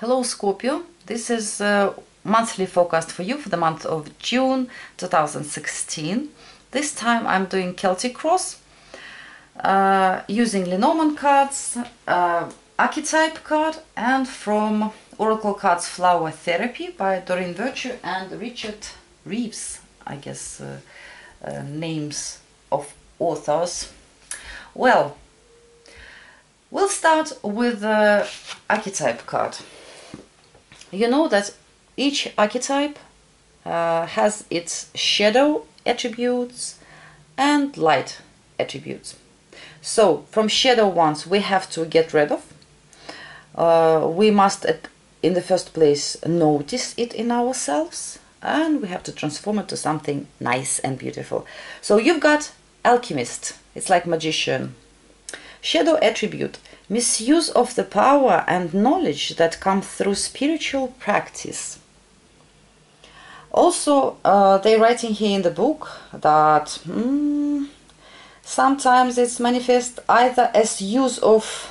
Hello Scorpio, this is monthly forecast for you for the month of June 2016. This time I'm doing Celtic Cross using Lenormand cards, Archetype card, and from Oracle cards Flower Therapy by Doreen and Richard Reeves, I guess names of authors. Well, we'll start with the Archetype card. You know that each archetype has its shadow attributes and light attributes. So from shadow ones we have to get rid of. We must in the first place notice it in ourselves, and we have to transform it to something nice and beautiful. So you've got alchemist, it's like magician. Shadow attribute: misuse of the power and knowledge that come through spiritual practice. Also, they're writing here in the book that sometimes it's manifest either as use of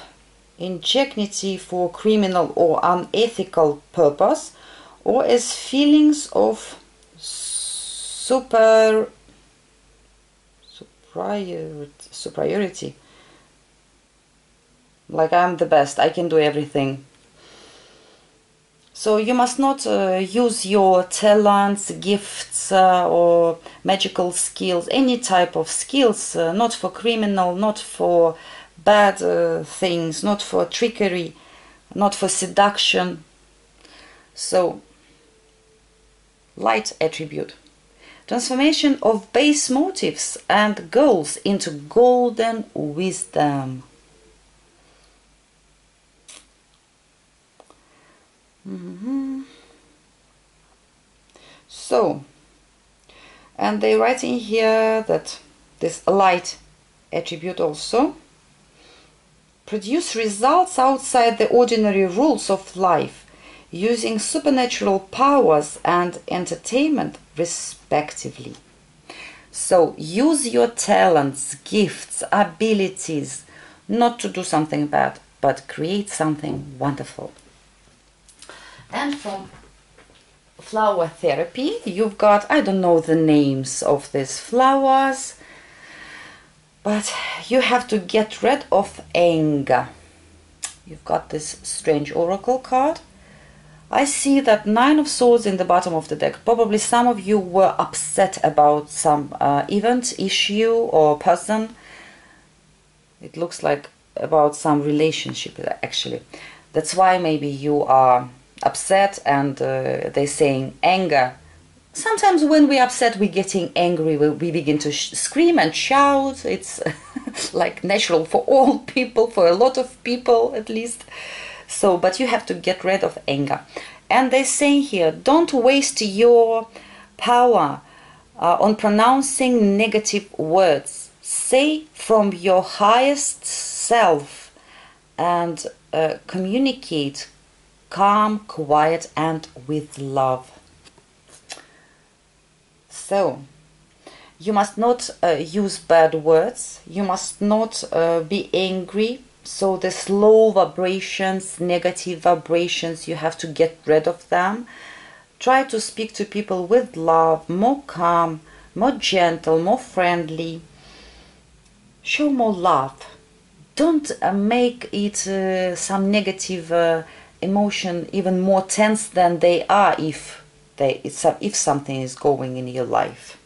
ingenuity for criminal or unethical purpose, or as feelings of superiority. Like I'm the best, I can do everything. So you must not use your talents, gifts, or magical skills, any type of skills, not for criminal, not for bad things, not for trickery, not for seduction. So, light attribute: transformation of base motives and goals into golden wisdom. So, and they write in here that this light attribute also produce results outside the ordinary rules of life, using supernatural powers and entertainment respectively. So use your talents, gifts, abilities, not to do something bad, but create something wonderful. And from Flower Therapy, you've got, I don't know the names of these flowers, but you have to get rid of anger. You've got this strange oracle card. I see that 9 of Swords in the bottom of the deck. Probably some of you were upset about some event, issue, or person. It looks like about some relationship, actually. That's why maybe you are upset, and they're saying anger. Sometimes when we're upset, we're getting angry, we begin to scream and shout. It's like natural for all people, for a lot of people at least. So, but you have to get rid of anger. And they're saying here, don't waste your power on pronouncing negative words. Say from your highest self and communicate calm, quiet, and with love. So, you must not use bad words. You must not be angry. So the low vibrations, negative vibrations, you have to get rid of them. Try to speak to people with love, more calm, more gentle, more friendly. Show more love. Don't make it some negative emotion even more tense than they are if something is going in your life.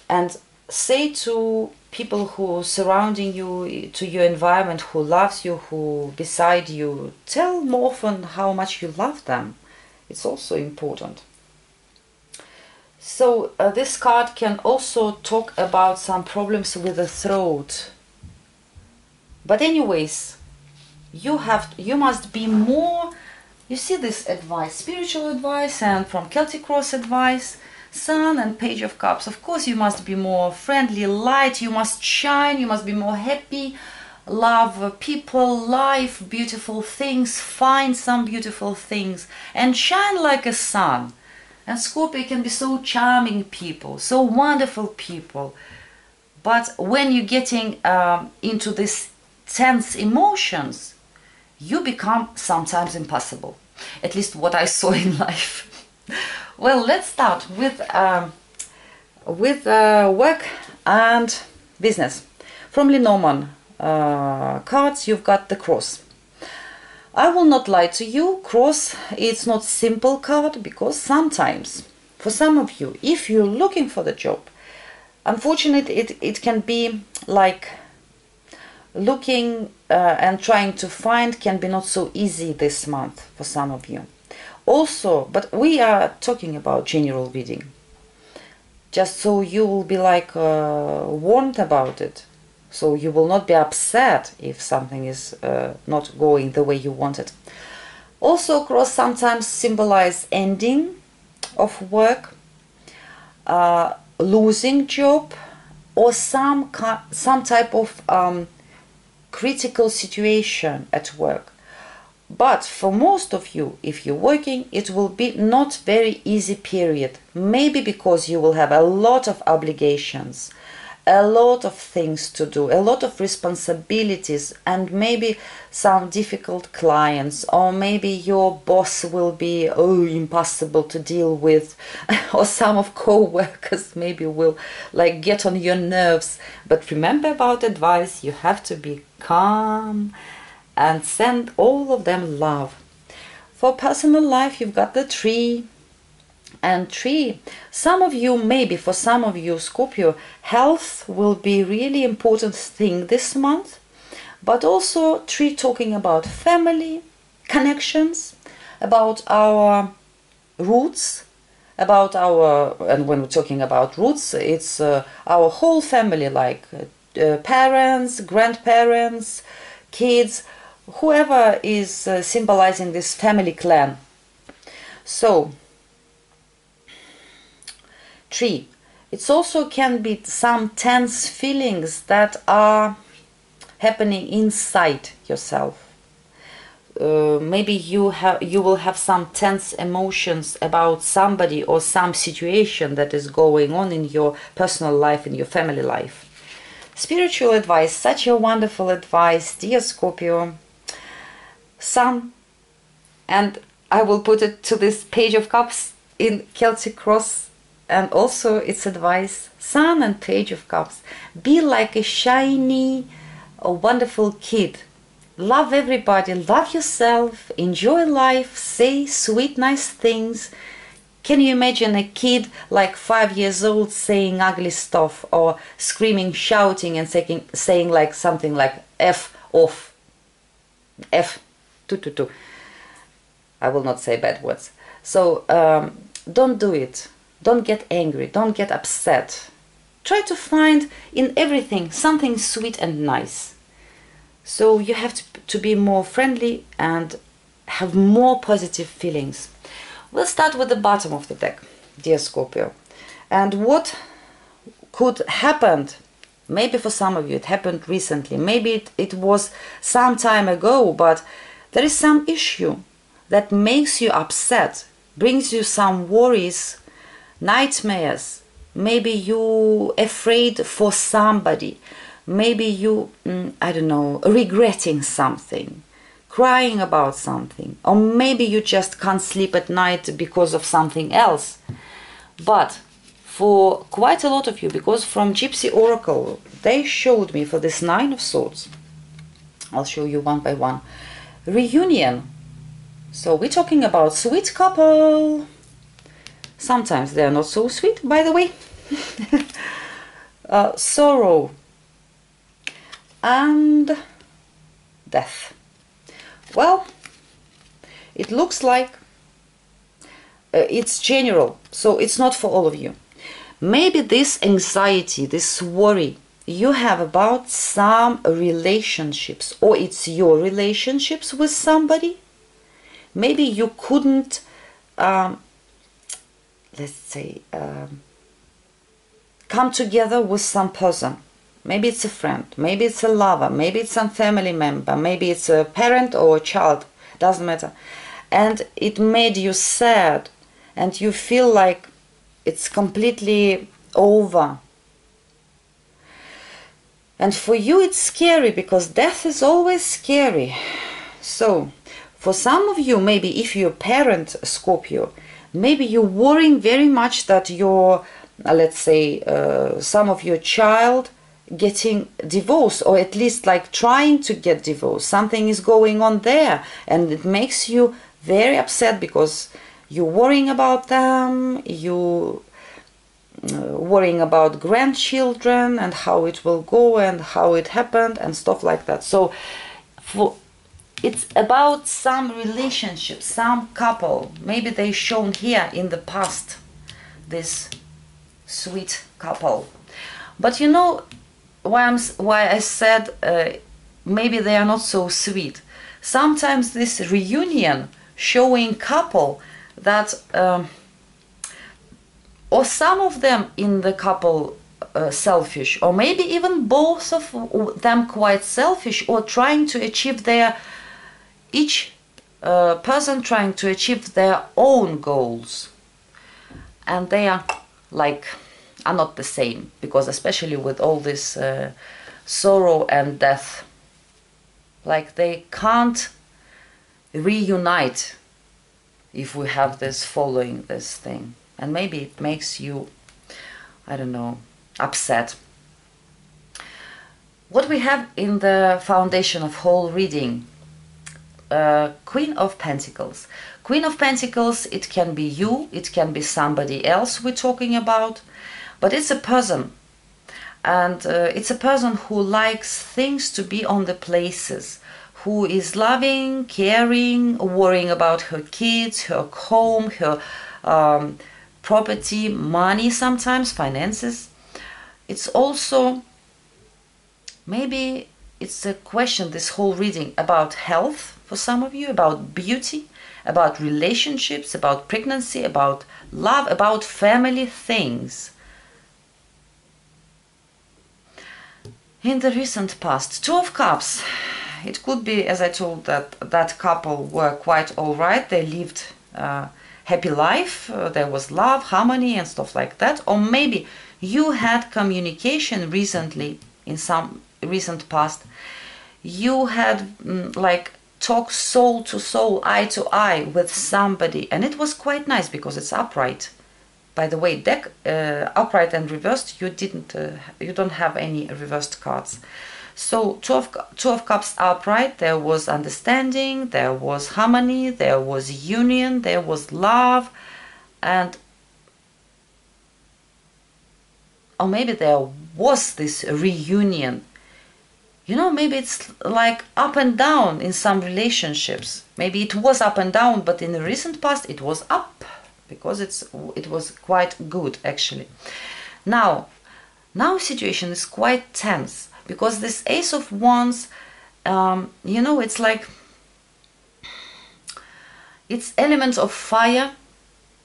And say to people who are surrounding you, to your environment, who loves you, who beside you, tell more often how much you love them. It's also important. So this card can also talk about some problems with the throat. But anyways, you must be more, you see this advice, spiritual advice, and from Celtic Cross advice, Sun and Page of Cups. Of course you must be more friendly, light, you must shine, you must be more happy, love people, life, beautiful things, find some beautiful things, and shine like a sun. And Scorpio can be so charming people, so wonderful people. But when you're getting into these tense emotions, you become sometimes impossible. At least what I saw in life. Well, let's start with work and business. From Lenormand cards, you've got the cross. I will not lie to you, cross, it's not simple card, because sometimes, for some of you, if you're looking for the job, unfortunately it can be like looking and trying to find can be not so easy this month for some of you. Also, but we are talking about general reading, just so you will be like warned about it, so you will not be upset if something is not going the way you want it. Also, cross sometimes symbolize ending of work, losing job, or some type of critical situation at work. But for most of you, if you're working, it will be not very easy period. Maybe because you will have a lot of obligations, a lot of things to do, a lot of responsibilities, and maybe some difficult clients, or maybe your boss will be impossible to deal with, or some of co-workers maybe will like get on your nerves. But remember about advice, you have to be calm and send all of them love. For personal life, you've got the tree. And tree, some of you, maybe for some of you, Scorpio, health will be really important thing this month. But also tree talking about family, connections, about our roots, about our, and when we're talking about roots, it's our whole family, like parents, grandparents, kids, whoever is symbolizing this family clan. So, tree, it also can be some tense feelings that are happening inside yourself. Maybe you will have some tense emotions about somebody or some situation that is going on in your personal life, in your family life. Spiritual advice, such a wonderful advice, dear Scorpio. Sun, and I will put it to this Page of Cups in Celtic cross. And also its advice, Sun and Page of Cups. Be like a shiny, a wonderful kid. Love everybody, love yourself, enjoy life, say sweet, nice things. Can you imagine a kid like 5 years old saying ugly stuff, or screaming, shouting, and saying like something like F off, F, tu. I will not say bad words. So don't do it. Don't get angry, don't get upset. Try to find in everything something sweet and nice. So you have to be more friendly and have more positive feelings. We'll start with the bottom of the deck, dear Scorpio. And what could happen, maybe for some of you it happened recently, maybe it was some time ago, but there is some issue that makes you upset, brings you some worries, nightmares. Maybe you afraid for somebody, maybe you I don't know, regretting something, crying about something, or maybe you just can't sleep at night because of something else. But for quite a lot of you, because from Gypsy Oracle they showed me for this Nine of Swords, I'll show you one by one, reunion. So we're talking about sweet couple. Sometimes they are not so sweet, by the way. Sorrow and death. Well, it looks like it's general, so it's not for all of you. Maybe this anxiety, this worry you have about some relationships, or it's your relationships with somebody. Maybe you couldn't let's say come together with some person. Maybe it's a friend, maybe it's a lover, maybe it's some family member, maybe it's a parent or a child, doesn't matter. And it made you sad, and you feel like it's completely over. And for you it's scary, because death is always scary. So, for some of you, maybe if you're a parent, Scorpio, maybe you're worrying very much that your, let's say, some of your child getting divorced, or at least like trying to get divorced. Something is going on there, and it makes you very upset because you're worrying about them, you worrying about grandchildren and how it will go and how it happened and stuff like that. So it's about some relationship, some couple. Maybe they shown here in the past, this sweet couple. But you know why I said maybe they are not so sweet. Sometimes this reunion showing couple that or some of them in the couple selfish, or maybe even both of them quite selfish, or trying to achieve their, each person trying to achieve their own goals, and they are like are not the same, because especially with all this sorrow and death, like they can't reunite if we have this following this thing. And maybe it makes you, I don't know, upset. What we have in the foundation of whole reading, Queen of Pentacles. Queen of Pentacles, it can be you, it can be somebody else we're talking about, but it's a person. And it's a person who likes things to be on the places, who is loving, caring, worrying about her kids, her home, her property, money, sometimes finances. It's also, maybe it's a question, this whole reading, about health for some of you, about beauty, about relationships, about pregnancy, about love, about family things. In the recent past, Two of Cups. It could be, as I told, that couple were quite all right. They lived happy life, there was love, harmony and stuff like that. Or maybe you had communication recently, in some recent past. You had like talk soul to soul, eye to eye with somebody, and it was quite nice because it's upright. By the way, deck upright and reversed, you don't have any reversed cards. So two of Cups upright, there was understanding, there was harmony, there was union, there was love, and or maybe there was this reunion. You know, maybe it's like up and down in some relationships. Maybe it was up and down, but in the recent past it was up, because it was quite good actually. Now situation is quite tense, because this Ace of Wands, you know, it's like, it's elements of fire,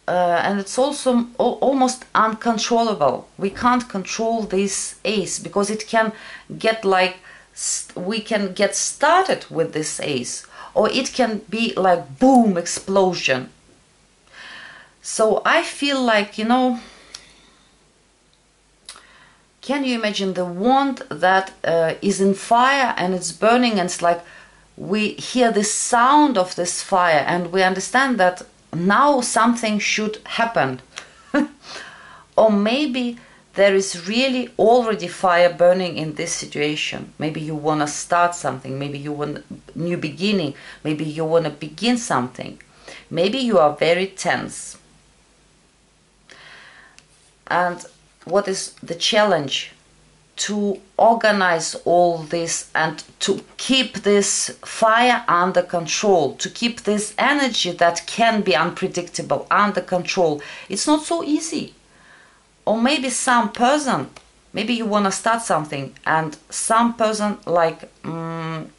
and it's also almost uncontrollable. We can't control this ace, because it can get like, we can get started with this ace, or it can be like boom, explosion. So I feel like, you know, can you imagine the wand that is in fire and it's burning, and it's like we hear the sound of this fire and we understand that now something should happen. Or maybe there is really already fire burning in this situation. Maybe you want to start something, maybe you want a new beginning, maybe you want to begin something. Maybe you are very tense. And what is the challenge? To organize all this and to keep this fire under control, to keep this energy that can be unpredictable under control. It's not so easy. Or maybe some person, maybe you want to start something and some person like don't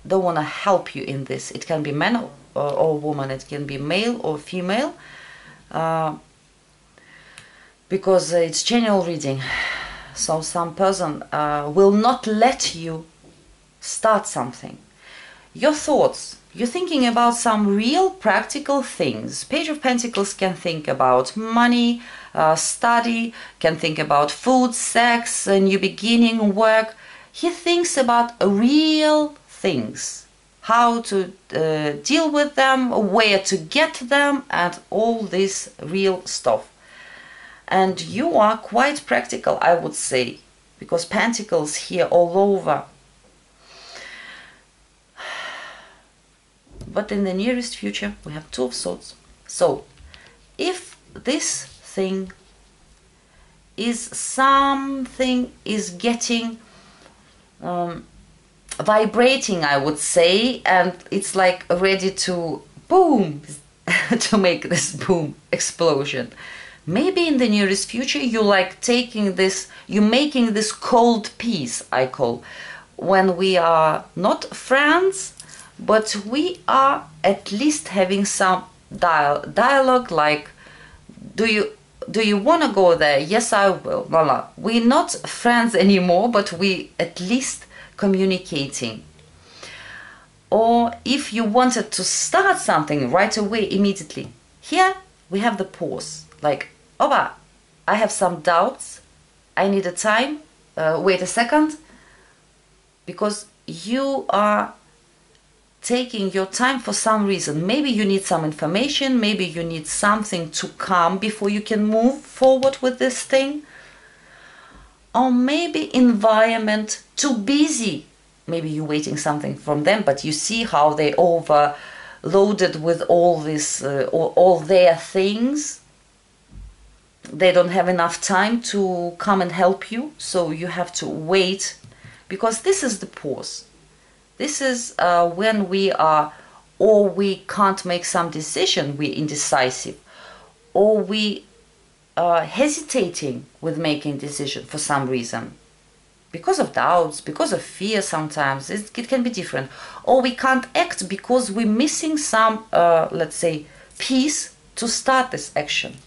want to help you in this. It can be man or woman, it can be male or female, because it's general reading. So some person will not let you start something. Your thoughts, you're thinking about some real practical things. Page of Pentacles can think about money, study, can think about food, sex, a new beginning, work. He thinks about real things. how to deal with them, where to get them, and all this real stuff. And you are quite practical, I would say, because pentacles here all over. But in the nearest future, we have Two of Swords. So, if this thing is something is getting vibrating, I would say, and it's like ready to boom, to make this boom explosion. Maybe in the nearest future, you like taking this, you making this cold peace, I call, when we are not friends, but we are at least having some dialogue, like, do you want to go there? Yes, I will. No. We're not friends anymore, but we at least communicating. Or if you wanted to start something right away, immediately, here we have the pause, like, oh, I have some doubts, I need a time, wait a second, because you are taking your time for some reason. Maybe you need some information, maybe you need something to come before you can move forward with this thing, or maybe environment too busy. Maybe you're waiting something from them, but you see how they overloaded with all this, all their things. They don't have enough time to come and help you, so you have to wait, because this is the pause. This is when we are, or we can't make some decision, we're indecisive, or we are hesitating with making decision for some reason. Because of doubts, because of fear sometimes, it can be different. Or we can't act because we're missing some, let's say, piece to start this action.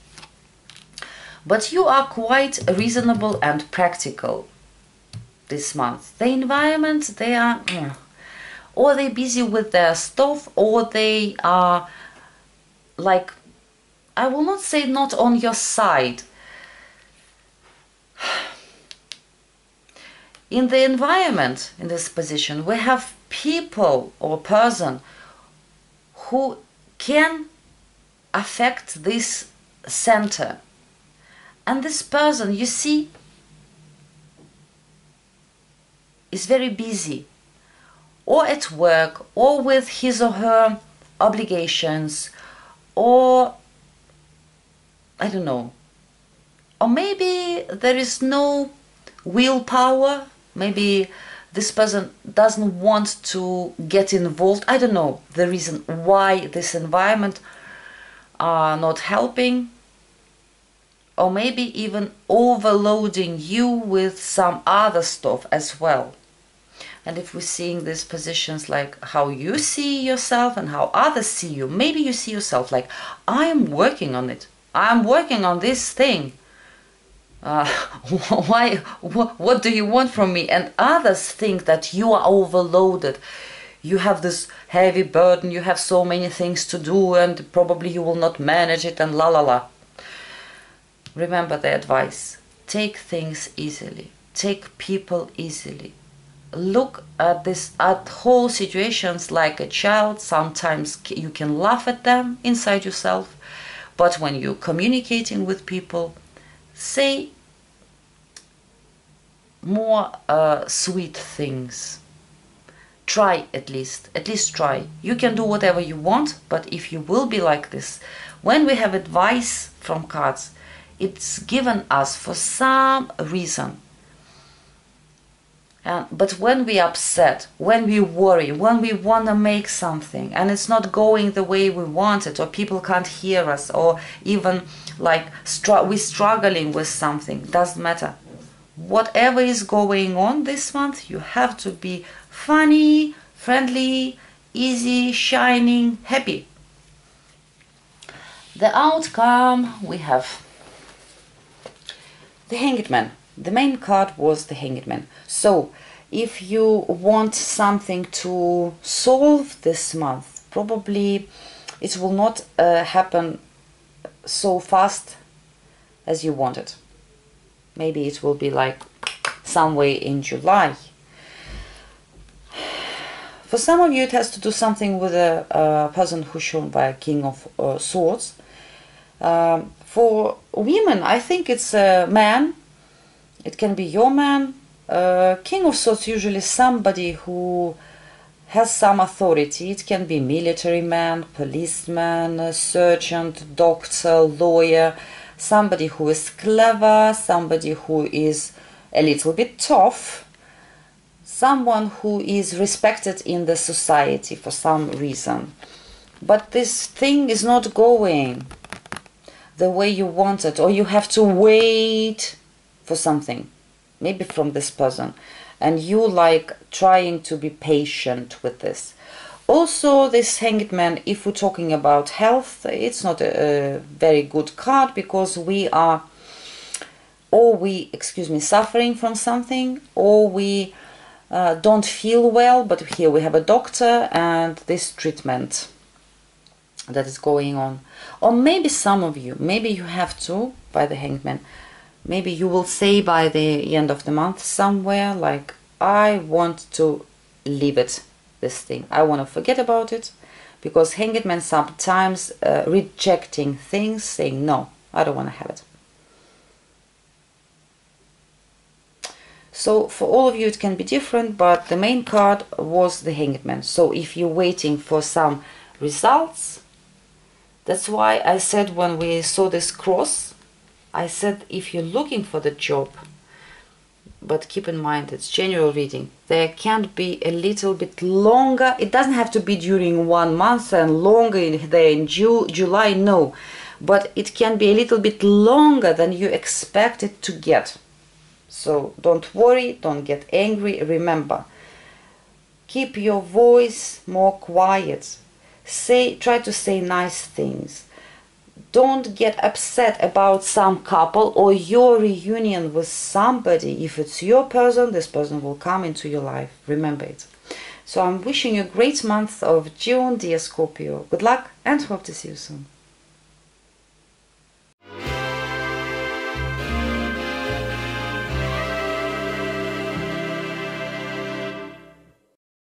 But you are quite reasonable and practical this month. The environment, they are, or they're busy with their stuff, or they are like, I will not say not on your side. In the environment, in this position, we have people or person who can affect this center. And this person, you see, is very busy, or at work, or with his or her obligations, or I don't know, or maybe there is no willpower. Maybe this person doesn't want to get involved. I don't know the reason why this environment are not helping, or maybe even overloading you with some other stuff as well. And if we're seeing these positions like how you see yourself and how others see you, maybe you see yourself like, I am working on it, I'm working on this thing. What do you want from me? And others think that you are overloaded, you have this heavy burden, you have so many things to do, and probably you will not manage it, and la la la. Remember the advice: take things easily, take people easily. Look at whole situations like a child. Sometimes you can laugh at them inside yourself, but when you're communicating with people, say more sweet things. Try at least try. You can do whatever you want, but if you will be like this, when we have advice from cards, it's given us for some reason. But when we upset, when we worry, when we want to make something and it's not going the way we want it, or people can't hear us, or even like we're struggling with something, doesn't matter. Whatever is going on this month, you have to be funny, friendly, easy, shining, happy. The outcome, we have the Hanged Man. The main card was the Hanged Man. So if you want something to solve this month, probably it will not happen so fast as you want it. Maybe it will be like somewhere in July. For some of you, it has to do something with a person who's shown by a King of Swords. For women, I think it's a man. It can be your man. King of Swords usually somebody who has some authority. It can be military man, policeman, sergeant, doctor, lawyer, somebody who is clever, somebody who is a little bit tough, someone who is respected in the society for some reason. But this thing is not going the way you want it, or you have to wait for something, maybe from this person, and you like trying to be patient with this. Also, this Hanged Man, if we're talking about health, it's not a very good card, because we are, or we, suffering from something, or we don't feel well, but here we have a doctor and this treatment that is going on. Or maybe some of you, maybe you have to, by the Hanged Man, maybe you will say by the end of the month somewhere, like, I want to leave it, this thing. I want to forget about it, because Hanged Man sometimes rejecting things, saying, no, I don't want to have it. So for all of you it can be different, but the main card was the Hanged Man. So if you're waiting for some results, that's why I said when we saw this cross, I said if you're looking for the job, but keep in mind it's general reading, there can be a little bit longer. It doesn't have to be during 1 month and longer there in July, no, but it can be a little bit longer than you expected to get. So don't worry, don't get angry. Remember, keep your voice more quiet. Try to say nice things. Don't get upset about some couple or your reunion with somebody. If it's your person, this person will come into your life. Remember it. So I'm wishing you a great month of June, dear Scorpio. Good luck and hope to see you soon.